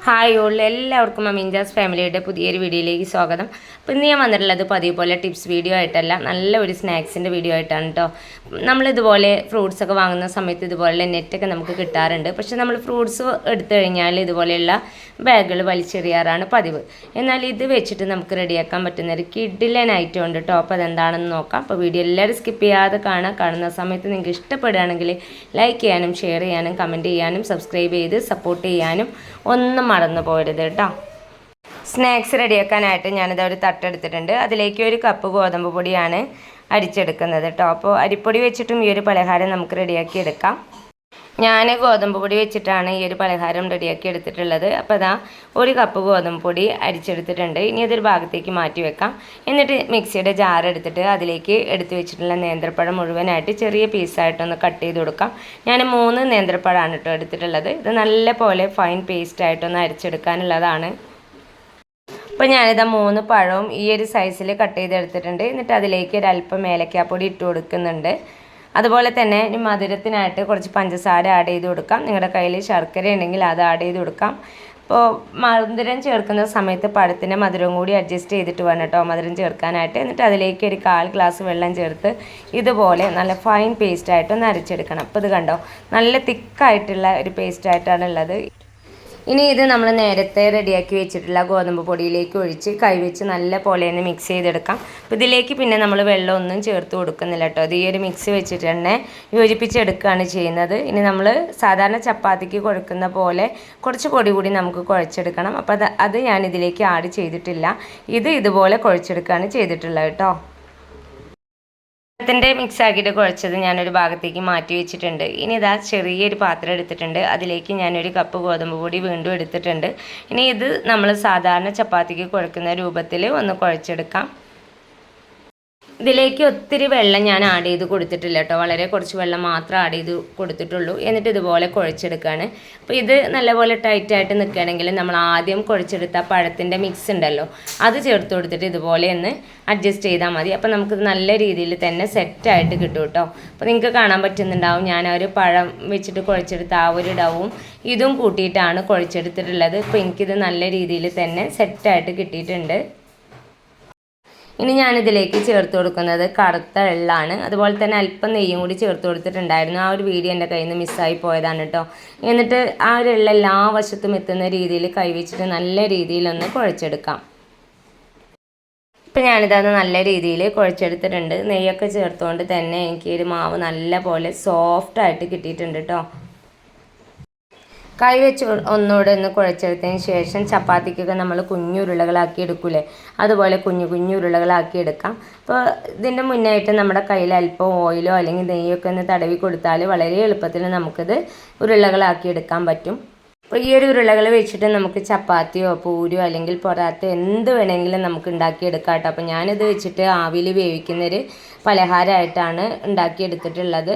Hi all, എല്ലാവർക്കും അമീൻജാസ് ഫാമിലിയുടെ പുതിയൊരു വീഡിയോയിലേക്ക് സ്വാഗതം. അപ്പോൾ ഇന്ന് ഞാൻ വന്നിട്ടുള്ളത് പതിവ് പോലെ ടിപ്സ് വീഡിയോ ആയിട്ടല്ല, നല്ല ഒരു സ്നാക്സിൻ്റെ വീഡിയോ ആയിട്ടാണ് കേട്ടോ. നമ്മളിതുപോലെ ഫ്രൂട്ട്സൊക്കെ വാങ്ങുന്ന സമയത്ത് ഇതുപോലെ നെറ്റൊക്കെ നമുക്ക് കിട്ടാറുണ്ട്. പക്ഷേ നമ്മൾ ഫ്രൂട്ട്സ് എടുത്തു കഴിഞ്ഞാൽ ഇതുപോലെയുള്ള ബാഗുകൾ വലിച്ചെറിയാറാണ് പതിവ്. എന്നാൽ ഇത് വെച്ചിട്ട് നമുക്ക് റെഡിയാക്കാൻ പറ്റുന്ന ഒരു കിഡിലൻ ഐറ്റം ഉണ്ട് കേട്ടോ. അപ്പോൾ അതെന്താണെന്ന് നോക്കാം. അപ്പോൾ വീഡിയോ എല്ലാവരും സ്കിപ്പ് ചെയ്യാതെ കാണുന്ന സമയത്ത് നിങ്ങൾക്ക് ഇഷ്ടപ്പെടുകയാണെങ്കിൽ ലൈക്ക് ചെയ്യാനും ഷെയർ ചെയ്യാനും കമൻറ്റ് ചെയ്യാനും സബ്സ്ക്രൈബ് ചെയ്ത് സപ്പോർട്ട് ചെയ്യാനും ഒന്നും മറന്നു പോരുത് കേട്ടോ. സ്നാക്സ് റെഡിയാക്കാനായിട്ട് ഞാനിത് ഒരു തട്ടെടുത്തിട്ടുണ്ട്. അതിലേക്ക് ഒരു കപ്പ് ഗോതമ്പ് പൊടിയാണ് അരിച്ചെടുക്കുന്നത് കേട്ടോ. അപ്പോൾ അരിപ്പൊടി വെച്ചിട്ടും ഈ ഒരു പലഹാരം നമുക്ക് റെഡിയാക്കി എടുക്കാം. ഞാൻ ഗോതമ്പ് പൊടി വെച്ചിട്ടാണ് ഈ ഒരു പലഹാരം റെഡിയാക്കി എടുത്തിട്ടുള്ളത്. അപ്പോൾ അതാ ഒരു കപ്പ് ഗോതമ്പ് പൊടി അരിച്ചെടുത്തിട്ടുണ്ട്. ഇനി അതൊരു ഭാഗത്തേക്ക് മാറ്റി വെക്കാം. എന്നിട്ട് മിക്സിയുടെ ജാർ എടുത്തിട്ട് അതിലേക്ക് എടുത്ത് വെച്ചിട്ടുള്ള നേന്ത്രപ്പഴം മുഴുവനായിട്ട് ചെറിയ പീസായിട്ടൊന്ന് കട്ട് ചെയ്ത് കൊടുക്കാം. ഞാൻ 3 നേന്ത്രപ്പഴമാണ് കേട്ടോ എടുത്തിട്ടുള്ളത്. ഇത് നല്ല പോലെ ഫൈൻ പേസ്റ്റായിട്ടൊന്ന് അരിച്ചെടുക്കാനുള്ളതാണ്. അപ്പോൾ ഞാനിതാ 3 പഴവും ഈ ഒരു സൈസിൽ കട്ട് ചെയ്തെടുത്തിട്ടുണ്ട്. എന്നിട്ട് അതിലേക്ക് ഒരല്പം ഏലക്കാപ്പൊടി ഇട്ട് കൊടുക്കുന്നുണ്ട്. അതുപോലെ തന്നെ ഇനി മധുരത്തിനായിട്ട് കുറച്ച് പഞ്ചസാര ആഡ് ചെയ്ത് കൊടുക്കാം. നിങ്ങളുടെ കയ്യിൽ ശർക്കര ഉണ്ടെങ്കിൽ അത് ആഡ് ചെയ്ത് കൊടുക്കാം. അപ്പോൾ മധുരം ചേർക്കുന്ന സമയത്ത് പഴത്തിൻ്റെ മധുരവും കൂടി അഡ്ജസ്റ്റ് ചെയ്തിട്ട് വേണം കേട്ടോ മധുരം ചേർക്കാനായിട്ട്. എന്നിട്ട് അതിലേക്ക് ഒരു 1/4 ഗ്ലാസ് വെള്ളം ചേർത്ത് ഇതുപോലെ നല്ല ഫൈൻ പേസ്റ്റായിട്ടൊന്ന് അരച്ചെടുക്കണം. അപ്പോൾ ഇത് കണ്ടോ, നല്ല തിക്കായിട്ടുള്ള ഒരു പേസ്റ്റായിട്ടാണ് ഉള്ളത്. ഇനി ഇത് നമ്മൾ നേരത്തെ റെഡിയാക്കി വെച്ചിട്ടുള്ള ഗോതമ്പ് പൊടിയിലേക്ക് ഒഴിച്ച് കൈവച്ച് നല്ല പോലെ ഒന്ന് മിക്സ് ചെയ്തെടുക്കാം. അപ്പോൾ ഇതിലേക്ക് പിന്നെ നമ്മൾ വെള്ളമൊന്നും ചേർത്ത് കൊടുക്കുന്നില്ല കേട്ടോ. ഇത് ഈ ഒരു മിക്സ് വെച്ചിട്ട് തന്നെ യോജിപ്പിച്ചെടുക്കുകയാണ് ചെയ്യുന്നത്. ഇനി നമ്മൾ സാധാരണ ചപ്പാത്തിക്ക് കുഴക്കുന്ന പോലെ കുറച്ച് പൊടി കൂടി നമുക്ക് കുഴച്ചെടുക്കണം. അപ്പോൾ അത് ഞാൻ ഇതിലേക്ക് ആഡ് ചെയ്തിട്ടില്ല. ഇതുപോലെ കുഴച്ചെടുക്കുകയാണ് ചെയ്തിട്ടുള്ളത് കേട്ടോ. ത്തിൻ്റെ മിക്സ് ആക്കിയിട്ട് കുഴച്ചത് ഞാനൊരു ഭാഗത്തേക്ക് മാറ്റി വെച്ചിട്ടുണ്ട്. ഇനി ഇതാ ചെറിയൊരു പാത്രം എടുത്തിട്ടുണ്ട്. അതിലേക്ക് ഞാനൊരു കപ്പ് ഗോതമ്പ് പൊടി വീണ്ടും എടുത്തിട്ടുണ്ട്. ഇനി ഇത് നമ്മൾ സാധാരണ ചപ്പാത്തിക്ക് കുഴക്കുന്ന രൂപത്തിൽ ഒന്ന് കുഴച്ചെടുക്കാം. ഇതിലേക്ക് ഒത്തിരി വെള്ളം ഞാൻ ആഡ് ചെയ്ത് കൊടുത്തിട്ടില്ല കേട്ടോ. വളരെ കുറച്ച് വെള്ളം മാത്രം ആഡ് ചെയ്ത് കൊടുത്തിട്ടുള്ളൂ. എന്നിട്ട് ഇതുപോലെ കുഴച്ചെടുക്കുകയാണ്. അപ്പോൾ ഇത് നല്ലപോലെ ടൈറ്റായിട്ട് നിൽക്കുകയാണെങ്കിൽ നമ്മൾ ആദ്യം കുഴച്ചെടുത്ത പഴത്തിൻ്റെ മിക്സ് ഉണ്ടല്ലോ, അത് ചേർത്ത് കൊടുത്തിട്ട് ഇതുപോലെ ഒന്ന് അഡ്ജസ്റ്റ് ചെയ്താൽ മതി. അപ്പോൾ നമുക്കിത് നല്ല രീതിയിൽ തന്നെ സെറ്റായിട്ട് കിട്ടും കേട്ടോ. അപ്പോൾ നിങ്ങൾക്ക് കാണാൻ പറ്റുന്നുണ്ടാവും, ഞാൻ ഒരു പഴം വെച്ചിട്ട് കുഴച്ചെടുത്ത ആ ഒരു ഡവും ഇതും കൂട്ടിയിട്ടാണ് കുഴച്ചെടുത്തിട്ടുള്ളത്. അപ്പോൾ എനിക്കിത് നല്ല രീതിയിൽ തന്നെ സെറ്റായിട്ട് കിട്ടിയിട്ടുണ്ട്. ഇനി ഞാനിതിലേക്ക് ചേർത്ത് കൊടുക്കുന്നത് കറുത്ത എള്ളാണ്. അതുപോലെ തന്നെ അല്പം നെയ്യും കൂടി ചേർത്ത് കൊടുത്തിട്ടുണ്ടായിരുന്നു. ആ ഒരു വീഡിയോ എൻ്റെ കയ്യിൽ നിന്ന് മിസ്സായി പോയതാണ് കേട്ടോ. എന്നിട്ട് ആ ഒരു എള്ള എല്ലാ വശത്തും എത്തുന്ന രീതിയിൽ കൈവച്ചിട്ട് നല്ല രീതിയിലൊന്ന് കുഴച്ചെടുക്കാം. ഇപ്പം ഞാനിതത് നല്ല രീതിയിൽ കുഴച്ചെടുത്തിട്ടുണ്ട്. നെയ്യൊക്കെ ചേർത്തുകൊണ്ട് തന്നെ എനിക്ക് ഒരു മാവ് നല്ല പോലെ സോഫ്റ്റായിട്ട് കിട്ടിയിട്ടുണ്ട് കേട്ടോ. കൈ വെച്ച് ഒന്നുകൂടെ ഒന്ന് കുഴച്ചെടുത്തതിന് ശേഷം ചപ്പാത്തിക്കൊക്കെ നമ്മൾ കുഞ്ഞുരുളകളാക്കി എടുക്കൂലേ, അതുപോലെ കുഞ്ഞു ഉരുളകളാക്കി എടുക്കാം. അപ്പോൾ ഇതിൻ്റെ മുന്നായിട്ട് നമ്മുടെ കയ്യിൽ അല്പം ഓയിലോ അല്ലെങ്കിൽ നെയ്യൊക്കെ ഒന്ന് തടവി കൊടുത്താൽ വളരെ എളുപ്പത്തിൽ നമുക്കിത് ഉരുളകളാക്കി എടുക്കാൻ പറ്റും. അപ്പോൾ ഈ ഒരു ഉരുളകൾ വെച്ചിട്ട് നമുക്ക് ചപ്പാത്തിയോ പൂരിയോ അല്ലെങ്കിൽ പൊറാത്ത എന്ത് വേണമെങ്കിലും നമുക്ക് ഉണ്ടാക്കിയെടുക്കാം കേട്ടോ. അപ്പോൾ ഞാനിത് വെച്ചിട്ട് ആവിയിൽ വേവിക്കുന്നൊരു പലഹാരമായിട്ടാണ് ഉണ്ടാക്കിയെടുത്തിട്ടുള്ളത്.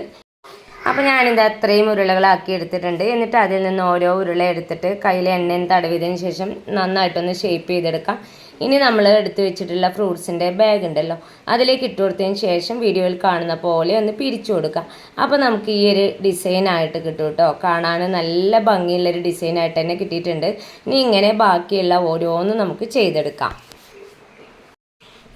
അപ്പോൾ ഞാനിത് അത്രയും ഉരുളകളാക്കി എടുത്തിട്ടുണ്ട്. എന്നിട്ട് അതിൽ നിന്ന് ഓരോ ഉരുള എടുത്തിട്ട് കയ്യിൽ എണ്ണയും തടവിയതിന് ശേഷം നന്നായിട്ടൊന്ന് ഷേപ്പ് ചെയ്തെടുക്കാം. ഇനി നമ്മൾ എടുത്ത് വെച്ചിട്ടുള്ള ഫ്രൂട്ട്സിൻ്റെ ബാഗ് ഉണ്ടല്ലോ, അതിലേക്ക് ഇട്ട് കൊടുത്തതിന് ശേഷം വീഡിയോയിൽ കാണുന്ന പോലെ ഒന്ന് പിരിച്ചു കൊടുക്കാം. അപ്പോൾ നമുക്ക് ഈ ഒരു ഡിസൈനായിട്ട് കിട്ടും കേട്ടോ. കാണാൻ നല്ല ഭംഗിയുള്ളൊരു ഡിസൈനായിട്ട് തന്നെ കിട്ടിയിട്ടുണ്ട്. ഇനി ഇങ്ങനെ ബാക്കിയുള്ള ഓരോന്നും നമുക്ക് ചെയ്തെടുക്കാം.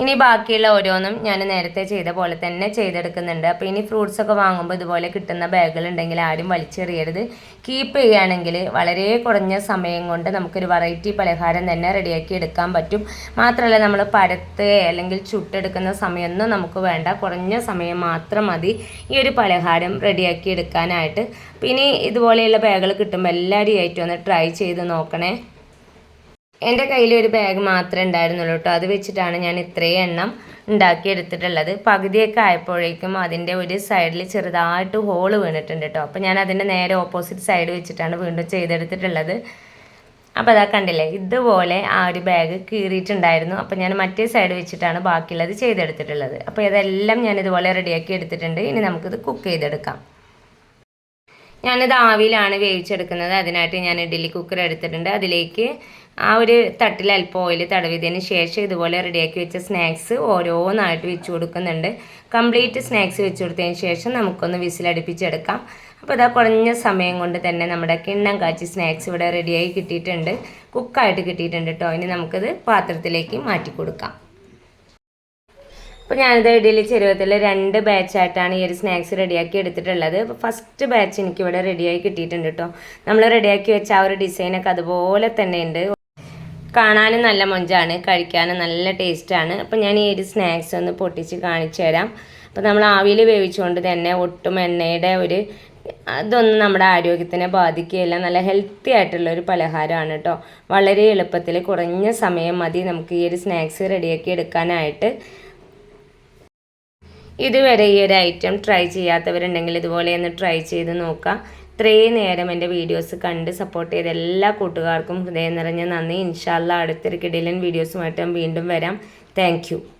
ഇനി ബാക്കിയുള്ള ഓരോന്നും ഞാൻ നേരത്തെ ചെയ്ത പോലെ തന്നെ ചെയ്തെടുക്കുന്നുണ്ട്. അപ്പോൾ ഇനി ഫ്രൂട്ട്സൊക്കെ വാങ്ങുമ്പോൾ ഇതുപോലെ കിട്ടുന്ന ബാഗുകളുണ്ടെങ്കിൽ ആരും വലിച്ചെറിയരുത്. കീപ്പ് ചെയ്യുകയാണെങ്കിൽ വളരെ കുറഞ്ഞ സമയം കൊണ്ട് നമുക്കൊരു വെറൈറ്റി പലഹാരം തന്നെ റെഡിയാക്കി എടുക്കാൻ പറ്റും. മാത്രമല്ല നമ്മൾ പരത്ത് അല്ലെങ്കിൽ ചുട്ടെടുക്കുന്ന സമയമൊന്നും നമുക്ക് വേണ്ട, കുറഞ്ഞ സമയം മാത്രം മതി ഈ ഒരു പലഹാരം റെഡിയാക്കി എടുക്കാനായിട്ട്. പിന്നെ ഇതുപോലെയുള്ള ബാഗുകൾ കിട്ടുമ്പോൾ എല്ലാവരും ആയിട്ടും ഒന്ന് ട്രൈ ചെയ്ത് നോക്കണേ. എൻ്റെ കയ്യിൽ ഒരു ബാഗ് മാത്രമേ ഉണ്ടായിരുന്നുള്ളൂ കേട്ടോ. അത് വെച്ചിട്ടാണ് ഞാൻ ഇത്രയും എണ്ണം ഉണ്ടാക്കിയെടുത്തിട്ടുള്ളത്. പകുതിയൊക്കെ ആയപ്പോഴേക്കും അതിൻ്റെ ഒരു സൈഡിൽ ചെറുതായിട്ട് ഹോള് വീണിട്ടുണ്ട് കേട്ടോ. അപ്പോൾ ഞാൻ അതിൻ്റെ നേരെ ഓപ്പോസിറ്റ് സൈഡ് വെച്ചിട്ടാണ് വീണ്ടും ചെയ്തെടുത്തിട്ടുള്ളത്. അപ്പോൾ അതാ കണ്ടില്ലേ, ഇതുപോലെ ആ ഒരു ബാഗ് കീറിയിട്ടുണ്ടായിരുന്നു. അപ്പോൾ ഞാൻ മറ്റേ സൈഡ് വെച്ചിട്ടാണ് ബാക്കിയുള്ളത് ചെയ്തെടുത്തിട്ടുള്ളത്. അപ്പോൾ ഇതെല്ലാം ഞാൻ ഇതുപോലെ റെഡിയാക്കി എടുത്തിട്ടുണ്ട്. ഇനി നമുക്കിത് കുക്ക് ചെയ്തെടുക്കാം. ഞാനിത് ആവിയിലാണ് വേവിച്ചെടുക്കുന്നത്. അതിനായിട്ട് ഞാൻ ഇഡ്ഡലി കുക്കർ എടുത്തിട്ടുണ്ട്. അതിലേക്ക് ആ ഒരു തട്ടിൽ അല്പം ഓയിൽ തടവിയതിന് ശേഷം ഇതുപോലെ റെഡിയാക്കി വെച്ച സ്നാക്സ് ഓരോന്നായിട്ട് വെച്ച് കൊടുക്കുന്നുണ്ട്. കംപ്ലീറ്റ് സ്നാക്സ് വെച്ച് കൊടുത്തതിന് ശേഷം നമുക്കൊന്ന് വിസിലടുപ്പിച്ചെടുക്കാം. അപ്പോൾ ഇതാ കുറഞ്ഞ സമയം കൊണ്ട് തന്നെ നമ്മുടെ കിണ്ണം കാച്ചി സ്നാക്സ് ഇവിടെ റെഡിയായി കിട്ടിയിട്ടുണ്ട്, കുക്കായിട്ട് കിട്ടിയിട്ടുണ്ട് കേട്ടോ. ഇനി നമുക്കിത് പാത്രത്തിലേക്ക് മാറ്റി കൊടുക്കാം. അപ്പോൾ ഞാനിത് ഇഡ്ഡലി ചെരുവത്തിൽ 2 ബാച്ചായിട്ടാണ് ഈ ഒരു സ്നാക്സ് റെഡിയാക്കി എടുത്തിട്ടുള്ളത്. അപ്പോൾ ഫസ്റ്റ് ബാച്ച് എനിക്കിവിടെ റെഡിയായി കിട്ടിയിട്ടുണ്ട് കേട്ടോ. നമ്മൾ റെഡിയാക്കി വെച്ച ആ ഒരു ഡിസൈനൊക്കെ അതുപോലെ തന്നെ ഉണ്ട്. കാണാനും നല്ല മൊഞ്ചാണ്, കഴിക്കാനും നല്ല ടേസ്റ്റാണ്. അപ്പോൾ ഞാൻ ഈ ഒരു സ്നാക്സ് ഒന്ന് പൊട്ടിച്ച് കാണിച്ചു തരാം. അപ്പോൾ നമ്മൾ ആവിയിൽ വേവിച്ചുകൊണ്ട് തന്നെ ഒട്ടും എണ്ണയുടെ അതൊന്നും നമ്മുടെ ആരോഗ്യത്തിനെ ബാധിക്കുകയില്ല. നല്ല ഹെൽത്തി ആയിട്ടുള്ളൊരു പലഹാരമാണ് കേട്ടോ. വളരെ എളുപ്പത്തിൽ കുറഞ്ഞ സമയം മതി നമുക്ക് ഈ ഒരു സ്നാക്സ് റെഡിയാക്കി എടുക്കാനായിട്ട്. ഇതുവരെ ഈ ഒരു ഐറ്റം ട്രൈ ചെയ്യാത്തവരുണ്ടെങ്കിൽ ഇതുപോലെ ഒന്ന് ട്രൈ ചെയ്ത് നോക്കാം. ഇത്രയും നേരം എൻ്റെ വീഡിയോസ് കണ്ട് സപ്പോർട്ട് ചെയ്ത എല്ലാ കൂട്ടുകാർക്കും ഹൃദയം നിറഞ്ഞ നന്ദി. ഇൻഷാ അല്ലാഹ് അടുത്തൊരു കിടിലൻ വീഡിയോസുമായിട്ട് വീണ്ടും വരാം. താങ്ക്